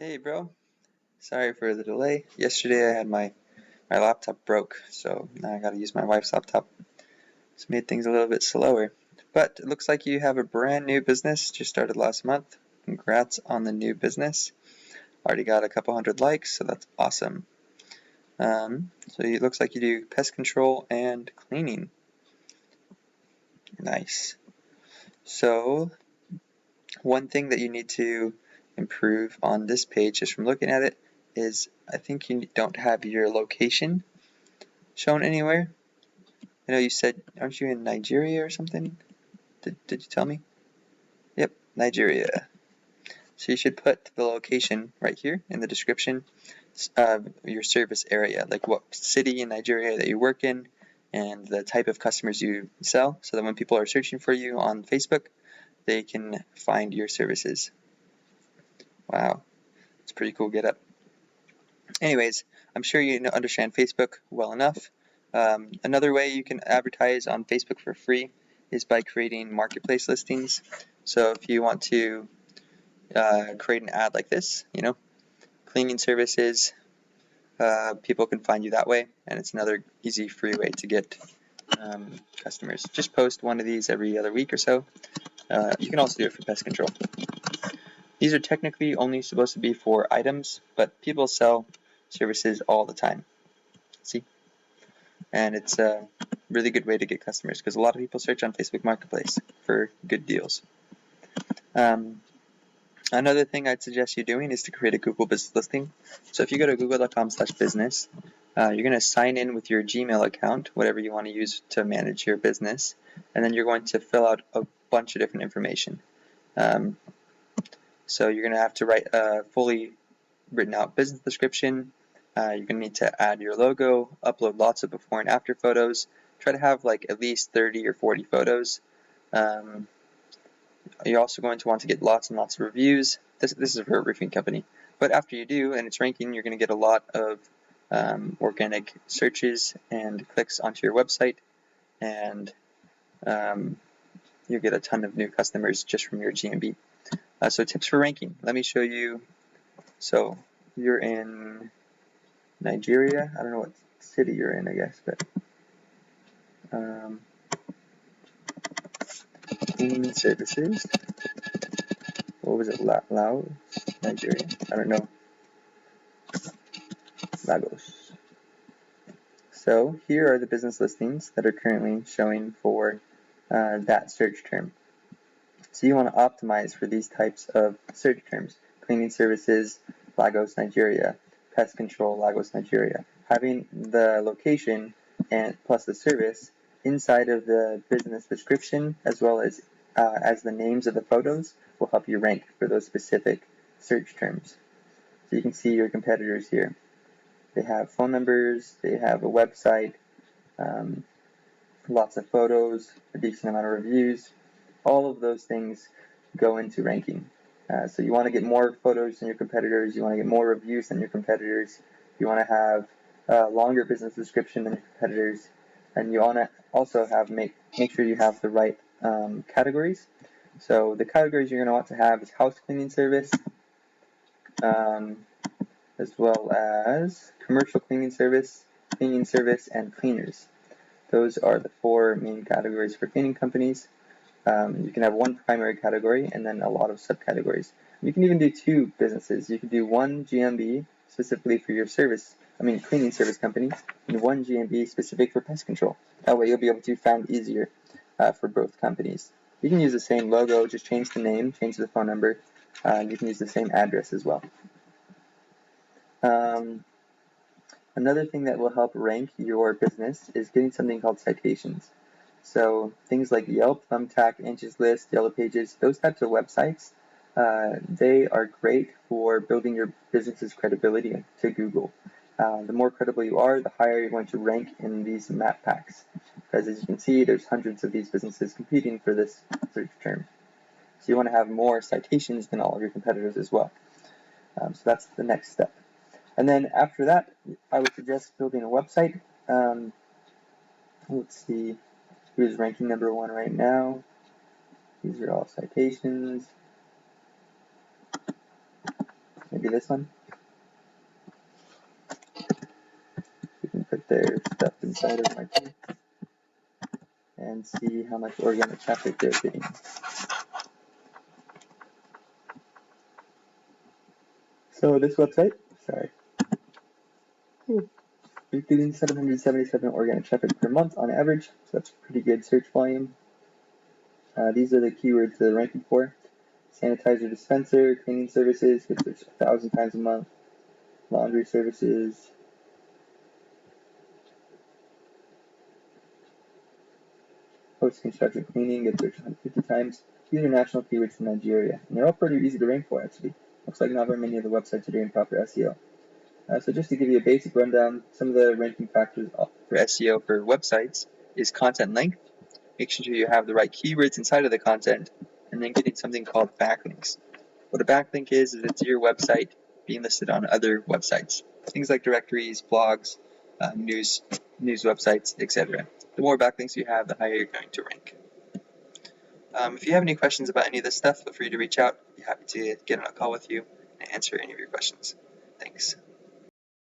Hey bro, sorry for the delay. Yesterday I had my laptop broke, so now I gotta use my wife's laptop. It's made things a little bit slower. But it looks like you have a brand new business, just started last month. Congrats on the new business. Already got a couple hundred likes, so that's awesome. So it looks like you do pest control and cleaning. Nice. So one thing that you need to improve on this page, just from looking at it, is I think you don't have your location shown anywhere. I know you said, aren't you in Nigeria or something? Did you tell me? Yep, Nigeria. So you should put the location right here in the description of your service area, like what city in Nigeria that you work in and the type of customers you sell, so that when people are searching for you on Facebook, they can find your services. Wow, it's a pretty cool get up. Anyways, I'm sure you understand Facebook well enough. Another way you can advertise on Facebook for free is by creating marketplace listings. So if you want to create an ad like this, cleaning services, people can find you that way, and it's another easy free way to get customers. Just post one of these every other week or so. You can also do it for pest control. These are technically only supposed to be for items, but people sell services all the time. See? And it's a really good way to get customers because a lot of people search on Facebook Marketplace for good deals. Another thing I'd suggest you doing is to create a Google business listing. So if you go to google.com/business, you're going to sign in with your Gmail account, whatever you want to use to manage your business, and then you're going to fill out a bunch of different information. So you're going to have to write a fully written out business description. You're going to need to add your logo, upload lots of before and after photos. Try to have like at least 30 or 40 photos. You're also going to want to get lots and lots of reviews. This is for a roofing company. But after you do, and it's ranking, you're going to get a lot of organic searches and clicks onto your website. And you'll get a ton of new customers just from your GMB. So tips for ranking. Let me show you. So you're in Nigeria. I don't know what city you're in, I guess, but cleaning services. What was it? Laos, Nigeria. I don't know. Lagos. So here are the business listings that are currently showing for that search term. So you want to optimize for these types of search terms: cleaning services, Lagos, Nigeria; pest control, Lagos, Nigeria. Having the location and plus the service inside of the business description, as well as the names of the photos, will help you rank for those specific search terms. So you can see your competitors here. They have phone numbers, they have a website, lots of photos, a decent amount of reviews. All of those things go into ranking. So you want to get more photos than your competitors, you want to get more reviews than your competitors, you want to have a longer business description than your competitors, and you want to also have make sure you have the right categories. So the categories you're going to want to have is house cleaning service, as well as commercial cleaning service, and cleaners. Those are the four main categories for cleaning companies. You can have one primary category and then a lot of subcategories. You can even do two businesses. You can do one GMB specifically for your cleaning service company, and one GMB specific for pest control. That way you'll be able to be found easier for both companies. You can use the same logo, just change the name, change the phone number. You can use the same address as well. Another thing that will help rank your business is getting something called citations. So things like Yelp, Thumbtack, Angie's List, Yellow Pages, those types of websites, they are great for building your business's credibility to Google. The more credible you are, the higher you're going to rank in these map packs. Because as you can see, there's hundreds of these businesses competing for this search term. So you want to have more citations than all of your competitors as well. So that's the next step. And then after that, I would suggest building a website. Let's see who's ranking number one right now. These are all citations. Maybe be this one. We can put their stuff inside of my key and see how much organic traffic they're getting. So this website, we're getting 777 organic traffic per month on average, so that's pretty good search volume. These are the keywords they're ranking for. Sanitizer dispenser, cleaning services, gets searched 1,000 times a month. Laundry services. Post-construction cleaning gets searched 150 times. These are national keywords from Nigeria, and they're all pretty easy to rank for, actually. Looks like not very many of the websites are doing proper SEO. So just to give you a basic rundown, some of the ranking factors for SEO for websites is content length, making sure you have the right keywords inside of the content, and then getting something called backlinks. What a backlink is it's your website being listed on other websites. Things like directories, blogs, news websites, etc. The more backlinks you have, the higher you're going to rank. If you have any questions about any of this stuff, feel free to reach out. I'd be happy to get on a call with you and answer any of your questions. Thanks.